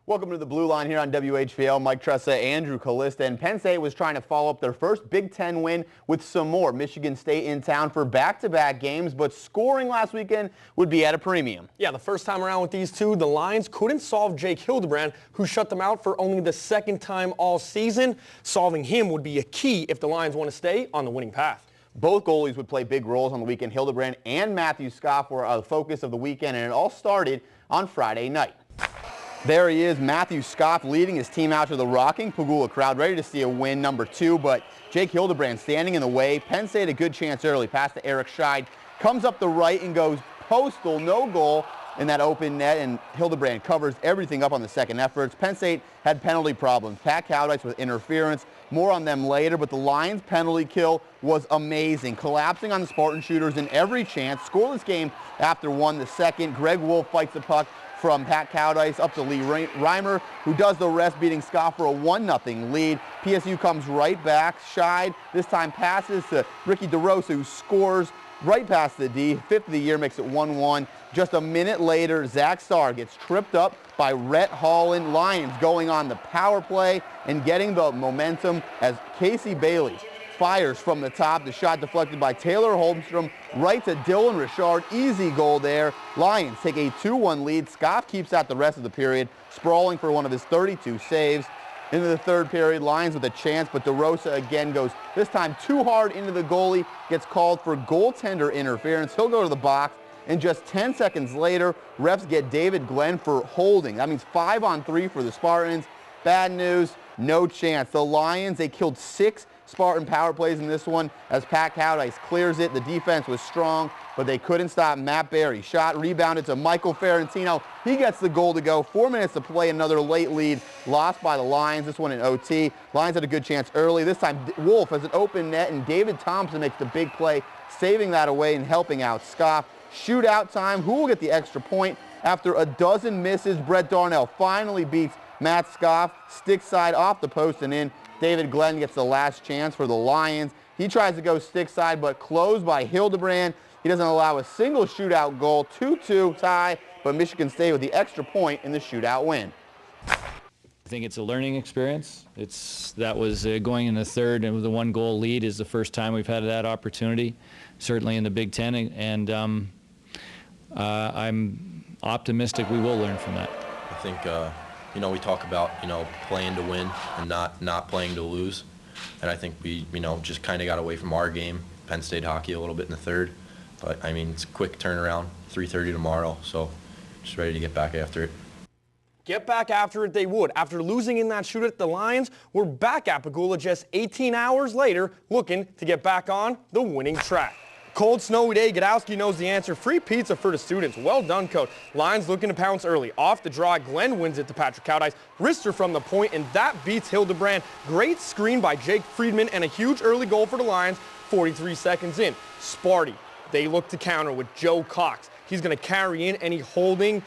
Welcome to the Blue Line here on WHVL. Mike Tressa, Andrew Kalista, and Penn State was trying to follow up their first Big Ten win with some more. Michigan State in town for back-to-back games, but scoring last weekend would be at a premium. Yeah, the first time around with these two, the Lions couldn't solve Jake Hildebrand, who shut them out for only the second time all season. Solving him would be a key if the Lions want to stay on the winning path. Both goalies would play big roles on the weekend. Hildebrand and Matthew Scoff were the focus of the weekend, and it all started on Friday night. There he is, Matthew Scoff leading his team out to the rocking Pagula crowd, ready to see a win, number 2, but Jake Hildebrand standing in the way. Penn State a good chance early, pass to Eric Scheid, comes up the right and goes postal, no goal in that open net, and Hildebrand covers everything up on the second efforts. Penn State had penalty problems. Pat Cowdice with interference, more on them later, but the Lions' penalty kill was amazing, collapsing on the Spartan shooters in every chance. Scoreless game after 1 the second. Greg Wolf fights the puck from Pat Cowdice up to Lee Reimer, who does the rest, beating Scott for a 1-0 lead. PSU comes right back. Scheid this time passes to Ricky DeRosa, who scores right past the D. 5th of the year, makes it 1-1. Just a minute later, Zach Starr gets tripped up by Rhett Holland. Lions going on the power play and getting the momentum as Casey Bailey fires from the top. The shot deflected by Taylor Holmstrom right to Dylan Richard. Easy goal there. Lions take a 2-1 lead. Scoff keeps out the rest of the period, sprawling for one of his 32 saves. Into the third period, Lions with a chance, but DeRosa again goes, this time too hard into the goalie, gets called for goaltender interference. He'll go to the box, and just 10 seconds later, refs get David Glenn for holding. That means 5-on-3 for the Spartans. Bad news, no chance. The Lions, they killed 6 Spartan power plays in this one as Pat Cowdice clears it. The defense was strong, but they couldn't stop Matt Barry. Shot rebounded to Michael Ferrantino. He gets the goal to go. 4 minutes to play, another late lead lost by the Lions. This one in OT. Lions had a good chance early. This time Wolf has an open net, and David Thompson makes the big play, saving that away and helping out Scoff. Shootout time. Who will get the extra point? After a dozen misses, Brett Darnell finally beats Matt Scoff. Stick side off the post and in. David Glenn gets the last chance for the Lions. He tries to go stick side, but closed by Hildebrand. He doesn't allow a single shootout goal. 2-2 tie, but Michigan State with the extra point in the shootout win. I think it's a learning experience. That was going in the third, and with the 1-goal lead is the first time we've had that opportunity, certainly in the Big Ten, and I'm optimistic we will learn from that. I think we talk about, playing to win and not playing to lose. And I think we, just kind of got away from our game, Penn State hockey, a little bit in the third. But, I mean, it's a quick turnaround, 3:30 tomorrow, so just ready to get back after it. Get back after it they would. After losing in that shootout, the Lions were back at Pagula just 18 hours later, looking to get back on the winning track. Cold, snowy day. Godowski knows the answer. Free pizza for the students. Well done, coach. Lions looking to pounce early. Off the draw, Glenn wins it to Patrick Cowdice. Wrister from the point, and that beats Hildebrand. Great screen by Jake Friedman, and a huge early goal for the Lions 43 seconds in. Sparty, they look to counter with Joe Cox. He's going to carry in, and he holding,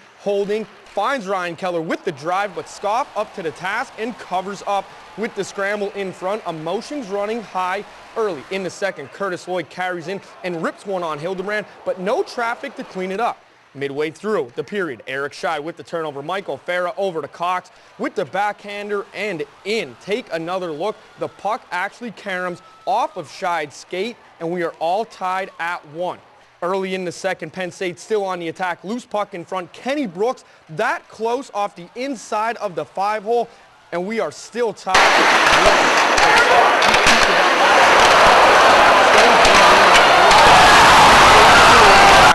finds Ryan Keller with the drive, but Scoff up to the task and covers up with the scramble in front. Emotions running high early. In the second, Curtis Lloyd carries in and rips one on Hildebrand, but no traffic to clean it up. Midway through the period, Eric Scheid with the turnover. Michael Farah over to Cox with the backhander and in. Take another look. The puck actually caroms off of Scheid's skate, and we are all tied at 1. Early in the second, Penn State still on the attack. Loose puck in front. Kenny Brooks that close off the inside of the 5-hole, and we are still tied.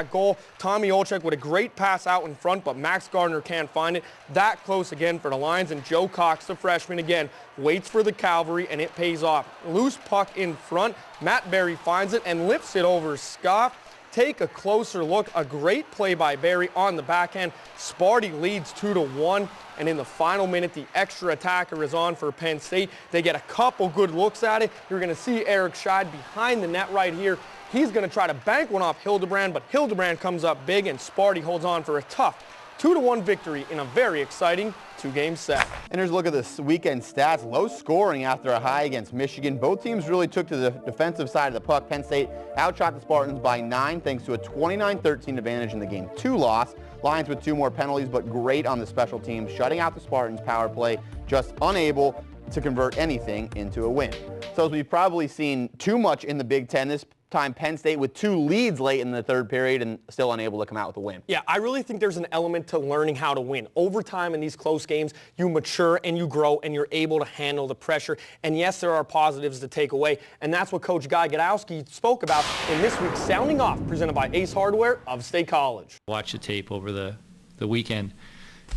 Goal. Tommy Olczyk with a great pass out in front, but Max Gardner can't find it. That close again for the Lions, and Joe Cox, the freshman, again waits for the cavalry, and it pays off. Loose puck in front. Matt Barry finds it and lifts it over Scoff. Take a closer look. A great play by Barry on the backhand. Sparty leads 2-1, and in the final minute, the extra attacker is on for Penn State. They get a couple good looks at it. You're going to see Eric Scheid behind the net right here. He's going to try to bank one off Hildebrand, but Hildebrand comes up big, and Sparty holds on for a tough 2-1 victory in a very exciting 2-game set. And here's a look at this weekend stats. Low scoring after a high against Michigan. Both teams really took to the defensive side of the puck. Penn State outshot the Spartans by 9 thanks to a 29-13 advantage in the Game 2 loss. Lions with 2 more penalties, but great on the special teams, shutting out the Spartans' power play, just unable to convert anything into a win. So as we've probably seen too much in the Big Ten this time, Penn State with 2 leads late in the 3rd period and still unable to come out with a win. Yeah, I really think there's an element to learning how to win. Over time in these close games, you mature and you grow and you're able to handle the pressure. And yes, there are positives to take away. And that's what Coach Guy Gadowski spoke about in this week's Sounding Off, presented by Ace Hardware of State College. Watch the tape over the weekend.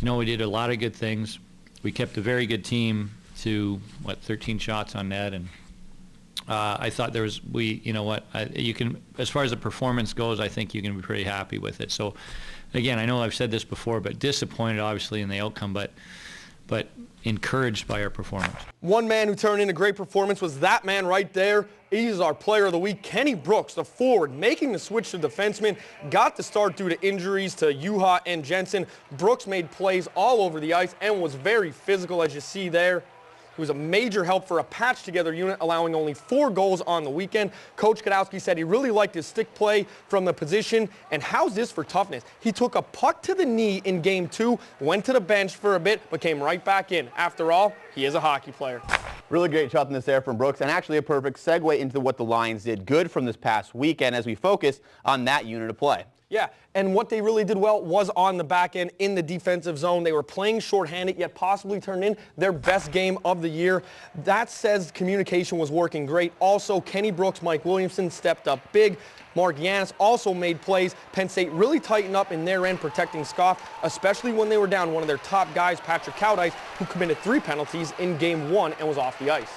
You know, we did a lot of good things. We kept a very good team to, 13 shots on net, and I thought there was, you can, as far as the performance goes, I think you can be pretty happy with it. So, again, I know I've said this before, but disappointed, obviously, in the outcome, but encouraged by our performance. One man who turned in a great performance was that man right there. He's our player of the week, Kenny Brooks, the forward, making the switch to defenseman. Got the start due to injuries to Juha and Jensen. Brooks made plays all over the ice and was very physical, as you see there. He was a major help for a patched-together unit, allowing only 4 goals on the weekend. Coach Gadowski said he really liked his stick play from the position. And how's this for toughness? He took a puck to the knee in Game 2, went to the bench for a bit, but came right back in. After all, he is a hockey player. Really great toughness there from Brooks, and actually a perfect segue into what the Lions did good from this past weekend as we focus on that unit of play. Yeah, and what they really did well was on the back end in the defensive zone. They were playing shorthanded, yet possibly turned in their best game of the year. That says communication was working great. Also, Kenny Brooks, Mike Williamson stepped up big. Mark Yanis also made plays. Penn State really tightened up in their end protecting Scoff, especially when they were down one of their top guys, Patrick Cowdice, who committed 3 penalties in Game 1 and was off the ice.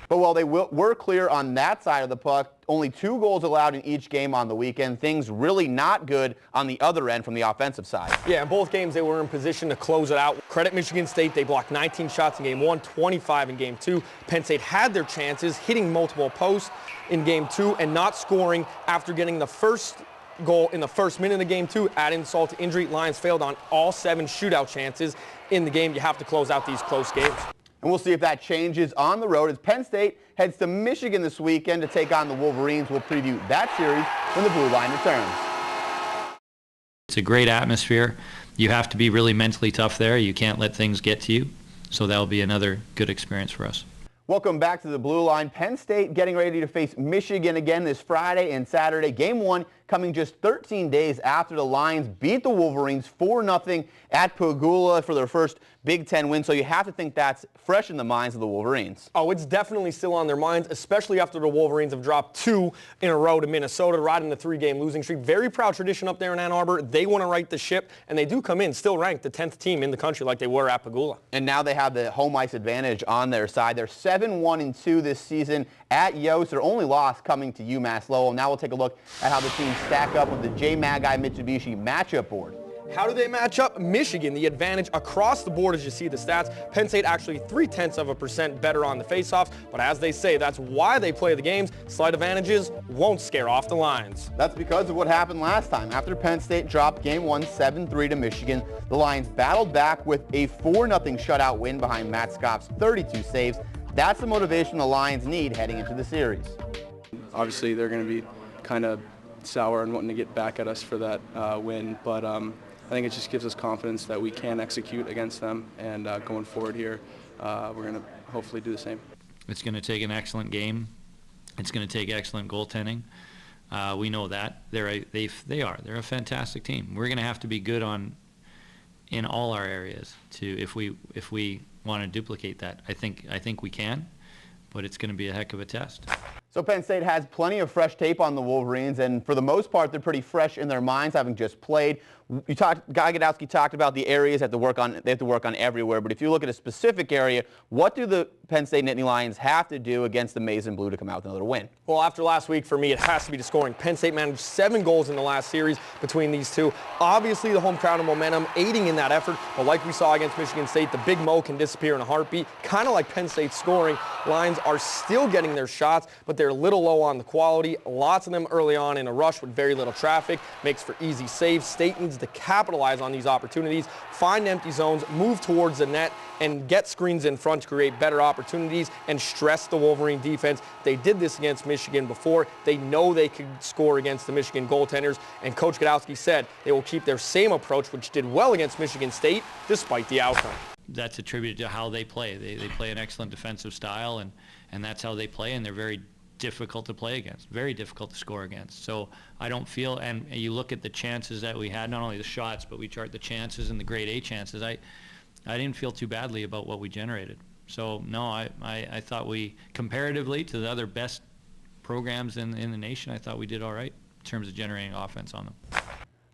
But while they were clear on that side of the puck, only 2 goals allowed in each game on the weekend. Things really not good on the other end from the offensive side. Yeah, in both games they were in position to close it out. Credit Michigan State, they blocked 19 shots in Game 1, 25 in Game 2. Penn State had their chances, hitting multiple posts in Game 2 and not scoring after getting the first goal in the first minute of Game 2. Add insult to injury, Lions failed on all 7 shootout chances in the game. You have to close out these close games. And we'll see if that changes on the road as Penn State heads to Michigan this weekend to take on the Wolverines. We'll preview that series when the Blue Line returns. It's a great atmosphere. You have to be really mentally tough there. You can't let things get to you. So that'll be another good experience for us. Welcome back to the Blue Line. Penn State getting ready to face Michigan again this Friday and Saturday. Game 1 coming just 13 days after the Lions beat the Wolverines 4-0 at Pagula for their first Big Ten win. So you have to think that's fresh in the minds of the Wolverines. Oh, it's definitely still on their minds, especially after the Wolverines have dropped 2 in a row to Minnesota, riding the 3-game losing streak. Very proud tradition up there in Ann Arbor. They want to right the ship, and they do come in still ranked the 10th team in the country like they were at Pagula. And now they have the home ice advantage on their side. They're 7-1-2 this season at Yost. Their only loss coming to UMass Lowell. Now we'll take a look at how the teams stack up with the J. Magai Mitsubishi matchup board. How do they match up? Michigan, the advantage across the board as you see the stats. Penn State actually 0.3% better on the faceoffs, but as they say, that's why they play the games. Slight advantages won't scare off the Lions. That's because of what happened last time. After Penn State dropped Game 1 7-3 to Michigan, the Lions battled back with a 4-0 shutout win behind Matt Scoff's 32 saves. That's the motivation the Lions need heading into the series. Obviously, they're going to be kind of sour and wanting to get back at us for that win, but I think it just gives us confidence that we can execute against them, and going forward here, we're going to hopefully do the same. It's going to take an excellent game. It's going to take excellent goaltending. We know that. They're a fantastic team. We're going to have to be good in all our areas if we want to duplicate that. I think we can, but it's going to be a heck of a test. So Penn State has plenty of fresh tape on the Wolverines, and for the most part, they're pretty fresh in their minds, having just played. Guy Gadowski talked about the areas they have to work on everywhere, but if you look at a specific area, what do the Penn State Nittany Lions have to do against the Maize and Blue to come out with another win? Well, after last week, for me, it has to be the scoring. Penn State managed 7 goals in the last series between these two. Obviously, the home crowd and momentum aiding in that effort, but like we saw against Michigan State, the Big Mo can disappear in a heartbeat, kind of like Penn State scoring. Lions are still getting their shots, but they're a little low on the quality. Lots of them early on in a rush with very little traffic, makes for easy saves. State needs to capitalize on these opportunities, find empty zones, move towards the net, and get screens in front to create better opportunities. opportunities and stress the Wolverine defense. They did this against Michigan before. They know they could score against the Michigan goaltenders, and Coach Gadowski said they will keep their same approach, which did well against Michigan State, despite the outcome. That's attributed to how they play. They play an excellent defensive style, and that's how they play, and they're very difficult to play against, very difficult to score against. So I don't feel, and you look at the chances that we had, not only the shots, but we chart the chances and the grade A chances. I didn't feel too badly about what we generated. So no, I thought we, comparatively to the other best programs in the nation, I thought we did all right in terms of generating offense on them.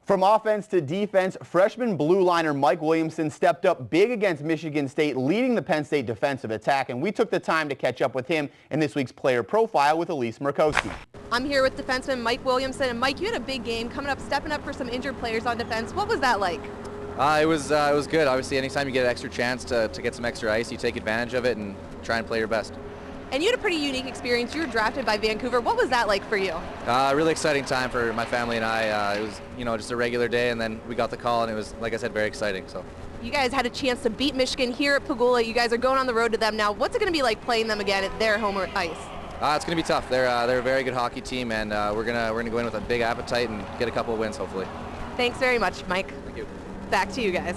From offense to defense, freshman blue liner Mike Williamson stepped up big against Michigan State, leading the Penn State defensive attack, and we took the time to catch up with him in this week's player profile with Elise Murkowski. I'm here with defenseman Mike Williamson, and Mike, you had a big game coming up, stepping up for some injured players on defense. What was that like? It was good. Obviously, anytime you get an extra chance to get some extra ice, you take advantage of it and try and play your best. And you had a pretty unique experience. You were drafted by Vancouver. What was that like for you? Really exciting time for my family and I. It was, just a regular day, and then we got the call, and it was, like I said, very exciting. So. You guys had a chance to beat Michigan here at Pagula. You guys are going on the road to them now. What's it going to be like playing them again at their home ice? It's going to be tough. They're a very good hockey team, and we're gonna go in with a big appetite and get a couple of wins, hopefully. Thanks very much, Mike. Thank you. Back to you guys.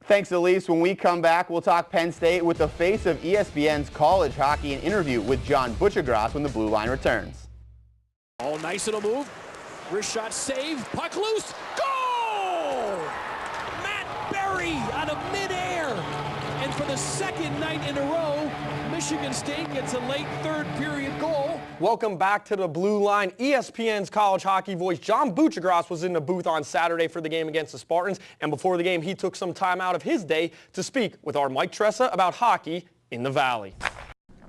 Thanks, Elise. When we come back, we'll talk Penn State with the face of ESPN's college hockey, an interview with John Butchergross when the Blue Line returns. Oh, nice little move. Wrist shot save. Puck loose. Goal! Matt Berry out of midair. And for the second night in a row, Michigan State gets a late third period goal. Welcome back to the Blue Line. ESPN's college hockey voice John Butchergross was in the booth on Saturday for the game against the Spartans, and before the game he took some time out of his day to speak with our Mike Tressa about hockey in the Valley.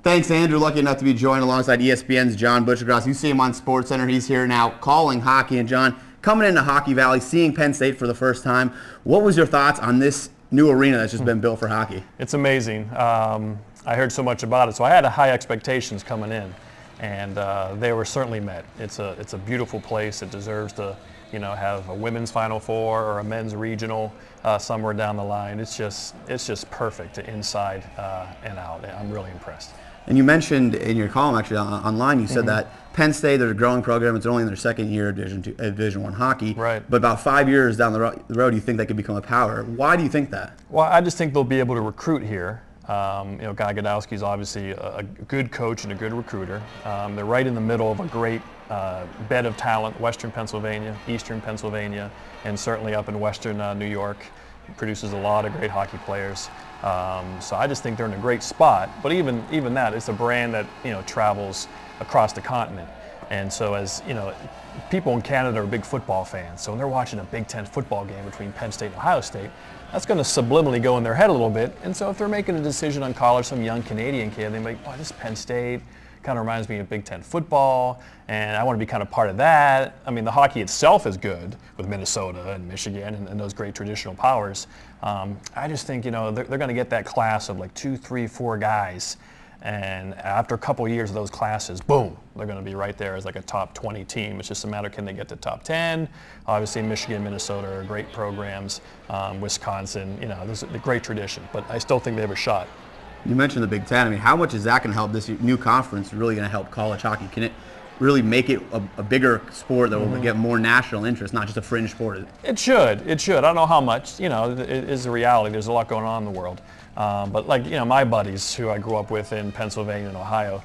Thanks, Andrew. Lucky enough to be joined alongside ESPN's John Butchergross. You see him on SportsCenter. He's here now calling hockey. And John, coming into Hockey Valley, seeing Penn State for the first time, what was your thoughts on this new arena that's just been built for hockey? It's amazing. I heard so much about it, so I had high expectations coming in, and they were certainly met. It's a beautiful place. It deserves to, have a women's Final Four or a men's regional somewhere down the line. It's just perfect inside and out. I'm really impressed. And you mentioned in your column, actually, online, you said that Penn State, there's a growing program. It's only in their second year of Division I hockey. Right. But about 5 years down the road, you think they could become a power. Why do you think that? Well, I just think they'll be able to recruit here. Guy Gadowski is obviously a good coach and a good recruiter. They're right in the middle of a great bed of talent, Western Pennsylvania, Eastern Pennsylvania, and certainly up in Western New York. Produces a lot of great hockey players. So I just think they're in a great spot. But even that, it's a brand that travels across the continent. And so as people in Canada are big football fans. So when they're watching a Big Ten football game between Penn State and Ohio State, that's going to subliminally go in their head a little bit. And so if they're making a decision on college, some young Canadian kid, they might, this is Penn State. Kind of reminds me of Big Ten football, and I want to be kind of part of that. I mean, the hockey itself is good with Minnesota and Michigan and those great traditional powers. I just think, they're going to get that class of like 2, 3, 4 guys, and after a couple of years of those classes, boom, they're going to be right there as like a top 20 team. It's just a matter, can they get to top 10? Obviously, Michigan, Minnesota are great programs. Wisconsin, there's a great tradition, but I still think they have a shot. You mentioned the Big Ten. I mean, how much is that going to help this new conference really going to help college hockey? Can it really make it a bigger sport that will get more national interest, not just a fringe sport? It should. It should. I don't know how much. It is a reality. There's a lot going on in the world. But like, my buddies who I grew up with in Pennsylvania and Ohio,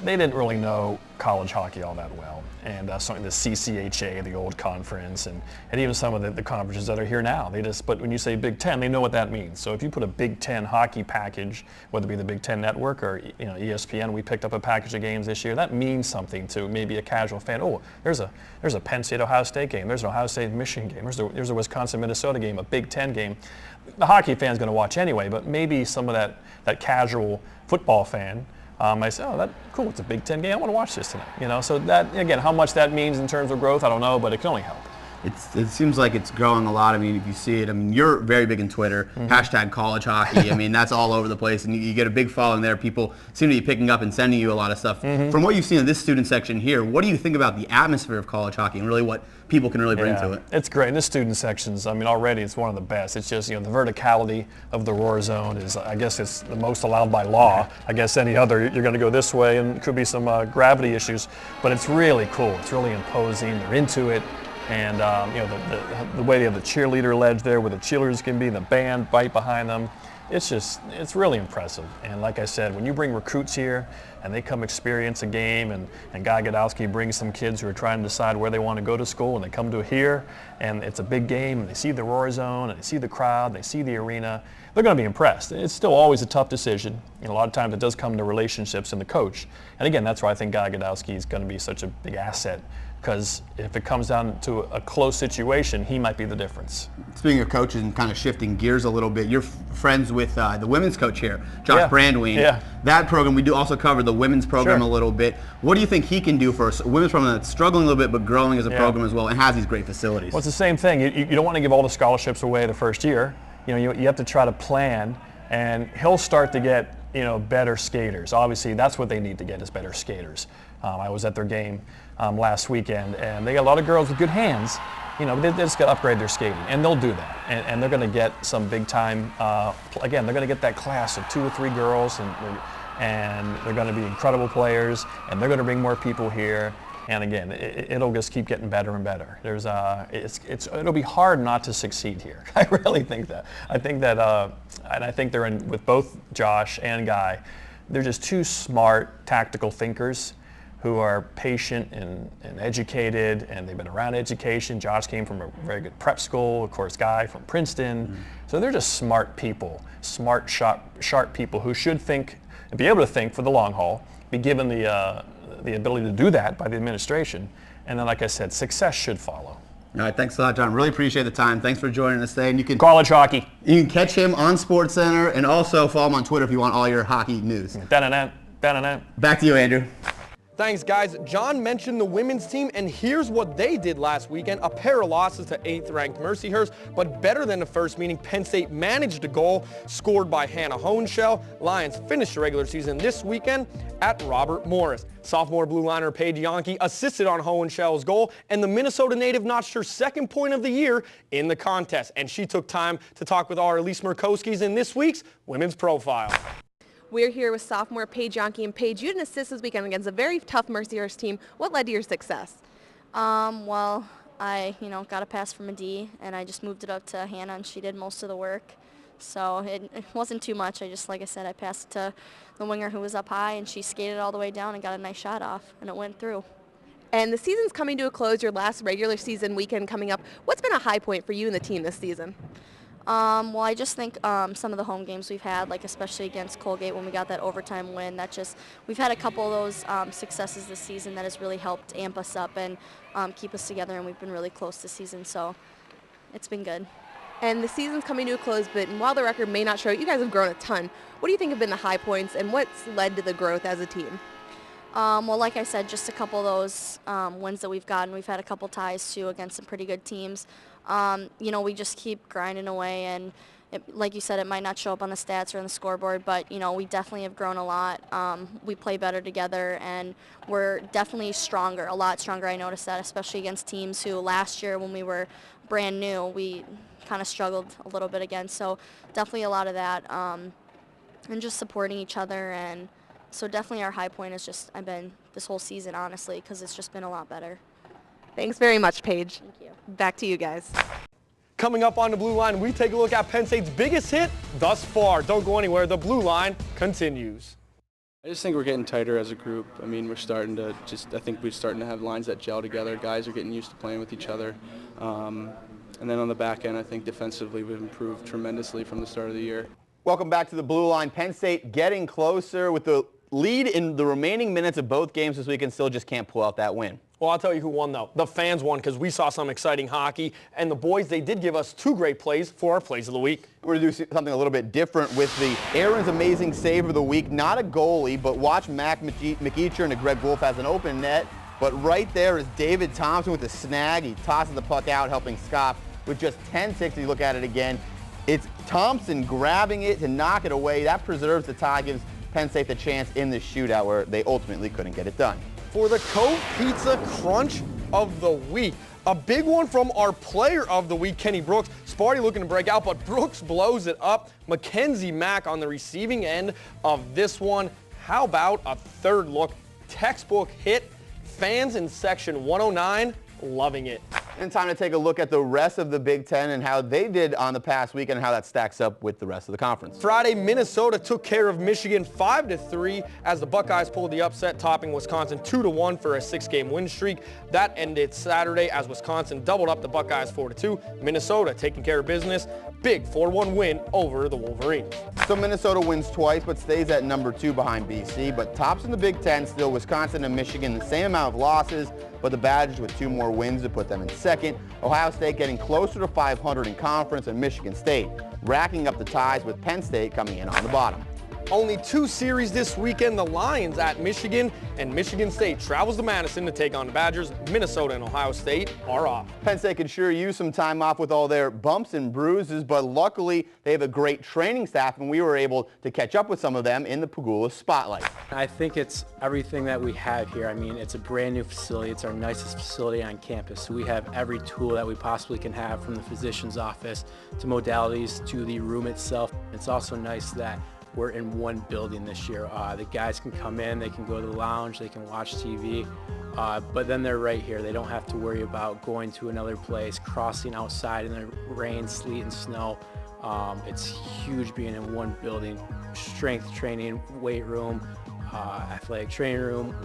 they didn't really know college hockey all that well. And something the CCHA, the old conference, and even some of the conferences that are here now. But when you say Big Ten, they know what that means. So if you put a Big Ten hockey package, whether it be the Big Ten Network or ESPN, we picked up a package of games this year. That means something to maybe a casual fan. Oh, there's a Penn State Ohio State game. There's an Ohio State Michigan game. There's a Wisconsin Minnesota game. A Big Ten game. The hockey fan's going to watch anyway. But maybe some of that casual football fan. I say, that's cool, it's a Big Ten game, I want to watch this tonight. So that, again, how much that means in terms of growth, I don't know, but it can only help. it seems like it's growing a lot. I mean, if you see it, I mean, you're very big in Twitter, hashtag college hockey. I mean, that's all over the place, and you get a big following there. People seem to be picking up and sending you a lot of stuff. From what you've seen in this student section here, what do you think about the atmosphere of college hockey and really what people can really bring to it? It's great. And the student sections, I mean, already it's one of the best. It's just, the verticality of the roar zone is, I guess it's the most allowed by law. I guess any other, you're going to go this way, and could be some gravity issues. But it's really cool. It's really imposing. They're into it. And, the way they have the cheerleader ledge there where the cheerleaders can be, the band right behind them. It's really impressive. And like I said, when you bring recruits here and they come experience a game, and Guy Godowski brings some kids who are trying to decide where they want to go to school, and they come to here and it's a big game, and they see the roar zone, and they see the crowd, they see the arena, they're going to be impressed. It's still always a tough decision. A lot of times it does come to relationships and the coach. And again, that's why I think Guy Godowski is going to be such a big asset, because if it comes down to a close situation, he might be the difference. Speaking of coaches and kind of shifting gears a little bit, you're friends with the women's coach here, Josh Brandwein. Yeah. That program, we do also cover the women's program a little bit. What do you think he can do for a women's program that's struggling a little bit but growing as a program as well and has these great facilities? Well, it's the same thing. You don't want to give all the scholarships away the first year. You have to try to plan, and he'll start to get better skaters. Obviously, that's what they need to get, is better skaters. I was at their game last weekend, and they got a lot of girls with good hands. They just got to upgrade their skating, and they'll do that. And they're going to get some big time. Again, they're going to get that class of 2 or 3 girls, and they're going to be incredible players, and they're going to bring more people here. And again, it'll just keep getting better and better. It'll be hard not to succeed here. I really think that. I think that, and I think they're in with both Josh and Guy. They're just 2 smart, tactical thinkers who are patient and educated, and they've been around education. Josh came from a very good prep school, of course, Guy from Princeton. So they're just smart people, smart, sharp people who should think and be able to think for the long haul, be given the ability to do that by the administration. And then, like I said, success should follow. All right, thanks a lot, John. Really appreciate the time. Thanks for joining us today. And you can college hockey. You can catch him on SportsCenter, and also follow him on Twitter if you want all your hockey news. Back to you, Andrew. Thanks, guys. John mentioned the women's team, and here's what they did last weekend. A pair of losses to 8th-ranked Mercyhurst, but better than the first meeting. Penn State managed a goal scored by Hannah Hohenschel. Lions finished the regular season this weekend at Robert Morris. Sophomore blue liner Paige Yonke assisted on Hohenschel's goal, and the Minnesota native notched her 2nd point of the year in the contest. And she took time to talk with our Elise Murkowski's in this week's Women's Profile. We're here with sophomore Paige Yonke. And Paige, you had an assist this weekend against a very tough Mercyhurst team. What led to your success? Well, I, got a pass from a D, and I just moved it up to Hannah, and she did most of the work. So it wasn't too much. Like I said, I passed to the winger who was up high, and she skated all the way down and got a nice shot off, and it went through. And the season's coming to a close, your last regular season weekend coming up. What's been a high point for you and the team this season? Well, I just think some of the home games we've had, like especially against Colgate when we got that overtime win, we've had a couple of those successes this season that has really helped amp us up and keep us together, and we've been really close this season, so it's been good. And the season's coming to a close, but while the record may not show it, you guys have grown a ton. What do you think have been the high points, and what's led to the growth as a team? Well, like I said, just a couple of those wins that we've gotten. We've had a couple ties, too, against some pretty good teams. We just keep grinding away, and like you said, it might not show up on the stats or on the scoreboard, but, we definitely have grown a lot. We play better together, and we're definitely stronger, a lot stronger. I noticed that, especially against teams who last year when we were brand new, we kind of struggled a little bit against. So definitely a lot of that, and just supporting each other. And so definitely our high point has just been this whole season, honestly, because it's just been a lot better. Thanks very much, Paige. Thank you. Back to you guys. Coming up on the Blue Line, we take a look at Penn State's biggest hit thus far. Don't go anywhere. The Blue Line continues. I just think we're getting tighter as a group. I mean, we're starting to I think we're starting to have lines that gel together. Guys are getting used to playing with each other. And then on the back end, I think defensively we've improved tremendously from the start of the year. Welcome back to the Blue Line. Penn State getting closer with the lead in the remaining minutes of both games this week and still just can't pull out that win. Well, I'll tell you who won, though. The fans won because we saw some exciting hockey. And the boys, they did give us 2 great plays for our plays of the week. We're going to do something a little bit different with the Aaron's Amazing Save of the Week. Not a goalie, but watch Mac McEacher and Greg Wolf has an open net. But right there is David Thompson with the snag. He tosses the puck out, helping Scoff with just 10 ticks. You look at it again. It's Thompson grabbing it to knock it away. That preserves the tie, gives Penn State the chance in the shootout where they ultimately couldn't get it done. For the Cove Pizza Crunch of the Week, a big one from our player of the week, Kenny Brooks. Sparty looking to break out, but Brooks blows it up. Mackenzie Mack on the receiving end of this one. How about a third look? Textbook hit. Fans in section 109 loving it. And time to take a look at the rest of the Big Ten and how they did on the past weekend and how that stacks up with the rest of the conference. Friday, Minnesota took care of Michigan 5-3 as the Buckeyes pulled the upset, topping Wisconsin 2-1 for a 6-game win streak. That ended Saturday as Wisconsin doubled up the Buckeyes 4-2. Minnesota taking care of business. Big 4-1 win over the Wolverines. So Minnesota wins twice but stays at number 2 behind BC, but tops in the Big Ten still Wisconsin and Michigan, the same amount of losses, but the Badgers with 2 more wins to put them in second. Ohio State getting closer to 500 in conference, and Michigan State racking up the ties with Penn State coming in on the bottom. Only 2 series this weekend. The Lions at Michigan, and Michigan State travels to Madison to take on the Badgers. Minnesota and Ohio State are off. Penn State could sure use some time off with all their bumps and bruises, but luckily they have a great training staff, and we were able to catch up with some of them in the Pagula Spotlight. I think it's everything that we have here. I mean, it's a brand new facility. It's our nicest facility on campus. So we have every tool that we possibly can have, from the physician's office to modalities to the room itself. It's also nice that we're in one building this year. The guys can come in, they can go to the lounge, they can watch TV, but then they're right here. They don't have to worry about going to another place, crossing outside in the rain, sleet, and snow. It's huge being in one building. Strength training, weight room, athletic training room,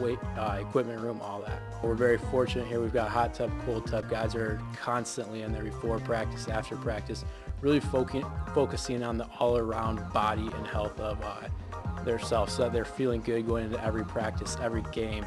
equipment room, all that. We're very fortunate here. We've got hot tub, cold tub. Guys are constantly in there before practice, after practice, really focusing on the all-around body and health of themselves, so that they're feeling good going into every practice, every game.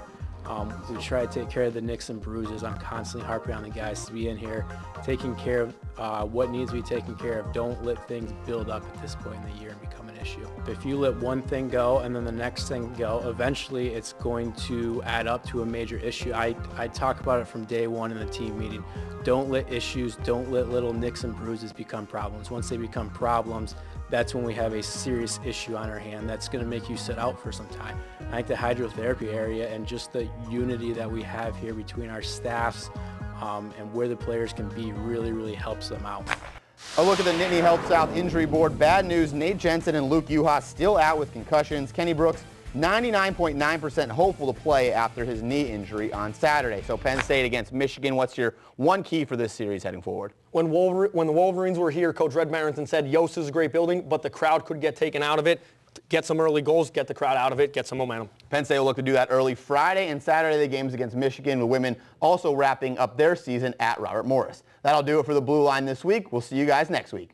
We try to take care of the nicks and bruises. I'm constantly harping on the guys to be in here, taking care of what needs to be taken care of. Don't let things build up at this point in the year and become an issue. If you let one thing go and then the next thing go, eventually it's going to add up to a major issue. I talk about it from day one in the team meeting. Don't let issues, don't let little nicks and bruises become problems. Once they become problems, that's when we have a serious issue on our hand that's going to make you sit out for some time. I think the hydrotherapy area and just the unity that we have here between our staffs and where the players can be really helps them out. A look at the Nittany Health South injury board. Bad news, Nate Jensen and Luke Uhas still out with concussions. Kenny Brooks, 99.9% hopeful to play after his knee injury on Saturday. So Penn State against Michigan, what's your one key for this series heading forward? When the Wolverines were here, Coach Red Marrington said, Yost is a great building, but the crowd could get taken out of it. Get some early goals, get the crowd out of it, get some momentum. Penn State will look to do that early Friday and Saturday, the games against Michigan, the women also wrapping up their season at Robert Morris. That'll do it for the Blue Line this week. We'll see you guys next week.